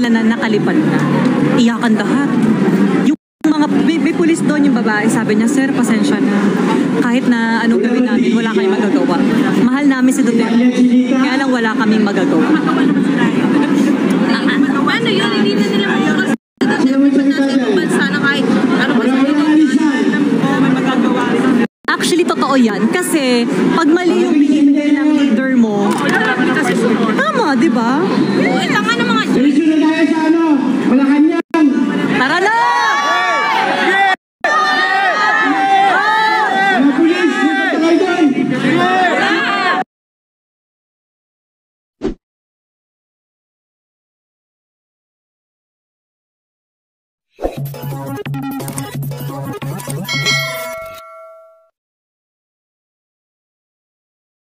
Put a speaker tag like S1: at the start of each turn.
S1: nila na nakalipad na. Iyakan lahat. Yung mga, may pulis doon yung babae, sabi niya, sir, pasensya na. Kahit na anong gawin namin, wala kayong magagawa. Mahal namin si Duterte. Kaya lang wala kaming magagawa.
S2: Ano yun? Hindi na nila mga bansa na kahit ano ba
S1: actually, totoo yan. Kasi, pag mali yung binibigay ng leader mo, tama, di ba?
S2: uy, tanga ng mga
S1: Tara na!